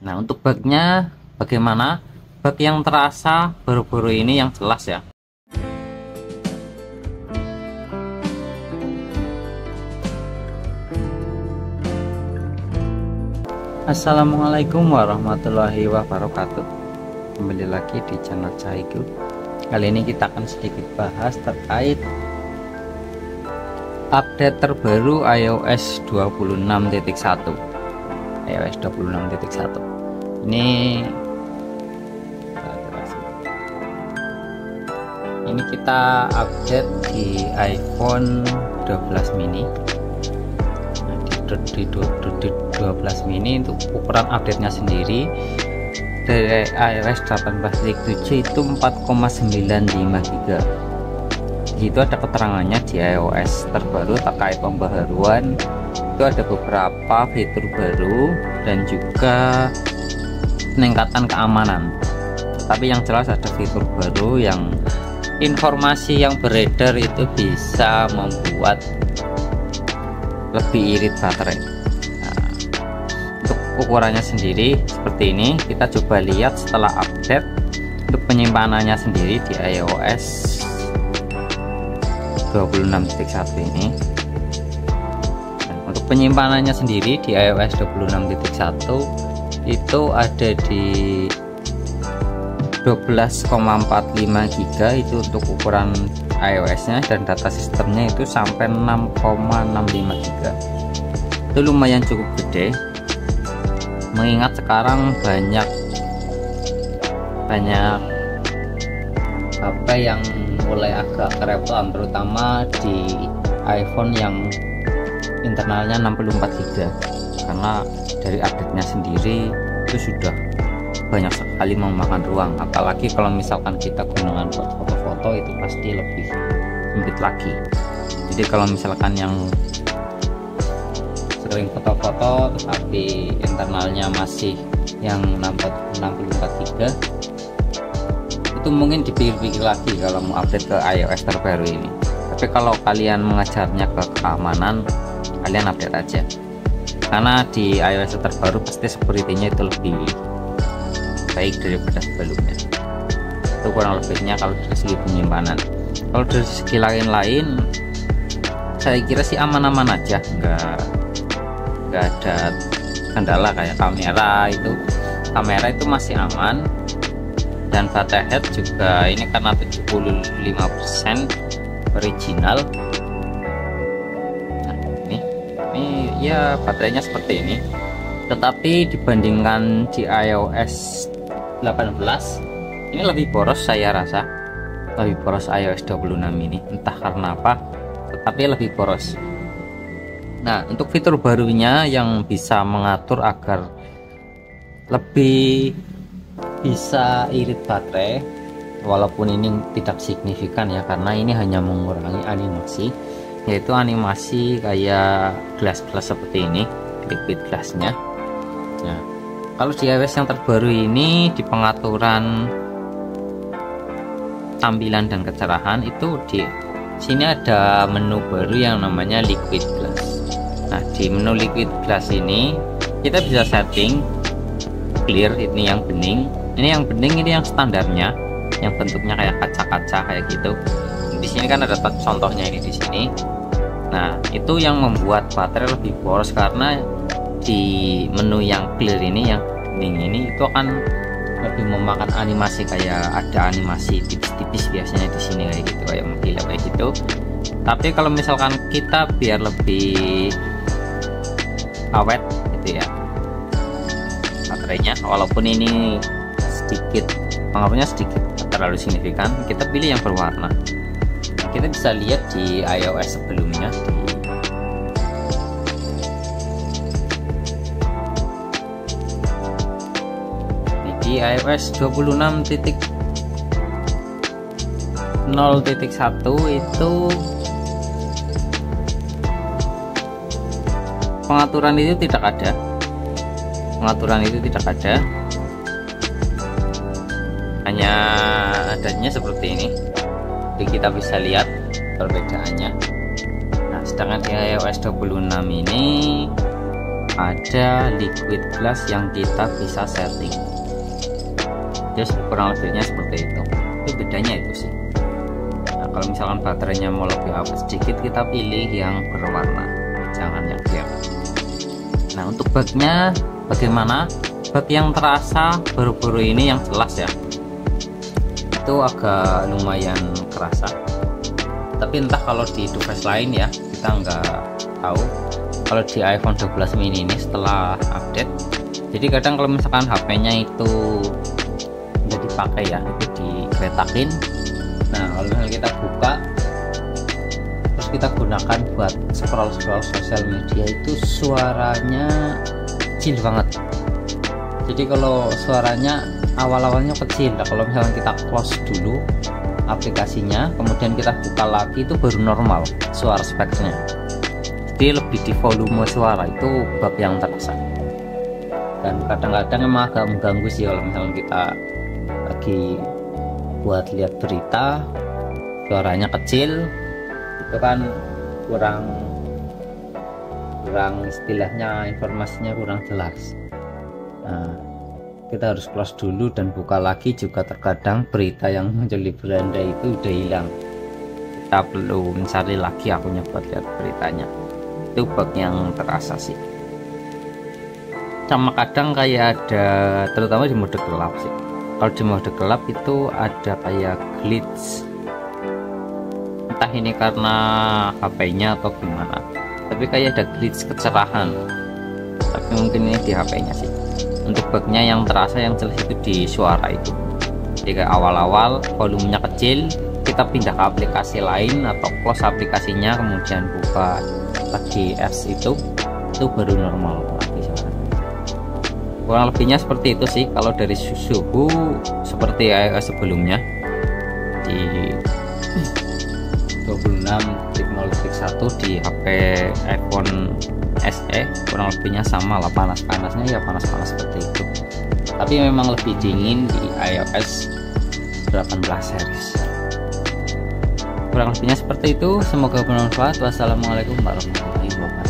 Nah, untuk bugnya bagaimana? Bug yang terasa baru-baru ini yang jelas ya. Assalamualaikum warahmatullahi wabarakatuh. Kembali lagi di channel Cahiku. Kali ini kita akan sedikit bahas terkait update terbaru iOS 26.1. iOS 26.1 ini kita update di iPhone 12 mini. Nah, di 12 mini untuk ukuran update nya sendiri dari iOS 18.7 itu 4,95 GB. Itu ada keterangannya di iOS terbaru terkait pembaharuan. Itu ada beberapa fitur baru dan juga peningkatan keamanan. Tapi yang jelas ada fitur baru yang informasi yang beredar itu bisa membuat lebih irit baterai. Nah, untuk ukurannya sendiri seperti ini. Kita coba lihat setelah update untuk penyimpanannya sendiri di iOS 26.1 ini. Nah, untuk penyimpanannya sendiri di iOS 26.1 itu ada di 12,45 GB itu untuk ukuran iOS nya, dan data sistemnya itu sampai 6,65 GB. Itu lumayan cukup gede, mengingat sekarang banyak HP yang mulai agak kerepotan, terutama di iPhone yang internalnya 64 GB, karena dari update-nya sendiri itu sudah banyak sekali memakan ruang. Apalagi kalau misalkan kita gunakan buat foto-foto itu pasti lebih sempit lagi. Jadi kalau misalkan yang sering foto-foto tetapi internalnya masih yang 64 GB, itu mungkin dipikir-pikir lagi kalau mau update ke iOS terbaru ini. Tapi kalau kalian mengejarnya ke keamanan, kalian update aja, karena di iOS terbaru pasti security-nya itu lebih baik daripada sebelumnya. Itu kurang lebihnya kalau dari segi penyimpanan. Kalau dari segi lain-lain, saya kira sih aman-aman aja, nggak ada kendala. Kayak kamera itu masih aman, dan baterai head juga ini karena 75% original. Nah, ini ya baterainya seperti ini. Tetapi dibandingkan di iOS 18 ini lebih boros, saya rasa lebih boros iOS 26 ini, entah karena apa, tetapi lebih boros. Nah, untuk fitur barunya yang bisa mengatur agar lebih bisa irit baterai, walaupun ini tidak signifikan ya, karena ini hanya mengurangi animasi, yaitu animasi kayak glass seperti ini, liquid glassnya. Nah, kalau di iOS yang terbaru ini di pengaturan tampilan dan kecerahan itu di sini ada menu baru yang namanya liquid glass. Nah, di menu liquid glass ini kita bisa setting clear, ini yang bening. Ini yang bening, ini yang standarnya, yang bentuknya kayak kaca-kaca kayak gitu. Di sini kan ada contohnya ini di sini. Nah, itu yang membuat baterai lebih boros, karena di menu yang clear ini, yang bening ini, itu akan lebih memakan animasi, kayak ada animasi tipis-tipis biasanya di sini kayak gitu, kayak mengkilap kayak gitu. Tapi kalau misalkan kita biar lebih awet gitu ya baterainya, walaupun ini sedikit pengaruhnya sedikit terlalu signifikan, kita pilih yang berwarna. Kita bisa lihat di iOS sebelumnya, di iOS 26.0.1 itu pengaturan itu tidak ada. Hanya adanya seperti ini. Jadi kita bisa lihat perbedaannya. Nah, sedangkan di iOS 26 ini ada liquid glass yang kita bisa setting. Just kurang lebihnya seperti itu bedanya itu sih. Nah, kalau misalkan baterainya mau lebih awet sedikit, kita pilih yang berwarna, jangan yang gelap. Nah, untuk bagnya bagaimana? Bag yang terasa baru-baru ini yang jelas ya, itu agak lumayan kerasa, tapi entah kalau di device lain ya, kita nggak tahu. Kalau di iPhone 12 mini ini setelah update, jadi kadang kalau misalkan HP-nya itu nggak dipakai ya, itu dikretakin. Nah, kalau misalnya kita buka terus kita gunakan buat scroll sosial media, itu suaranya kecil banget. Jadi kalau suaranya awal-awalnya kecil, nah, kalau misalnya kita close dulu aplikasinya, kemudian kita buka lagi, itu baru normal suara speknya. Jadi lebih di volume suara, itu bug yang terasa. Dan kadang-kadang emang agak mengganggu sih kalau misalnya kita lagi buat lihat berita, suaranya kecil, itu kan kurang istilahnya, informasinya kurang jelas. Nah, kita harus close dulu dan buka lagi juga. Terkadang berita yang muncul di beranda itu udah hilang, kita perlu mencari lagi akunnya buat lihat beritanya. Itu bug yang terasa sih. Sama kadang kayak ada, terutama di mode gelap sih, kalau di mode gelap itu ada kayak glitch, entah ini karena HP-nya atau gimana, tapi kayak ada glitch kecerahan, tapi mungkin ini di HP-nya sih. Untuk bugnya yang terasa yang jelas itu di suara itu. Jika awal-awal volumenya kecil, kita pindah ke aplikasi lain atau close aplikasinya, kemudian buka lagi apps itu baru normal lagi suara. Kurang lebihnya seperti itu sih. Kalau dari suhu seperti iOS sebelumnya di 26.0.1 di HP iPhone SE, kurang lebihnya sama lah, panas-panasnya ya panas-panas seperti itu, tapi memang lebih dingin di iOS 18 series. Kurang lebihnya seperti itu, semoga bermanfaat. Wassalamualaikum warahmatullahi wabarakatuh.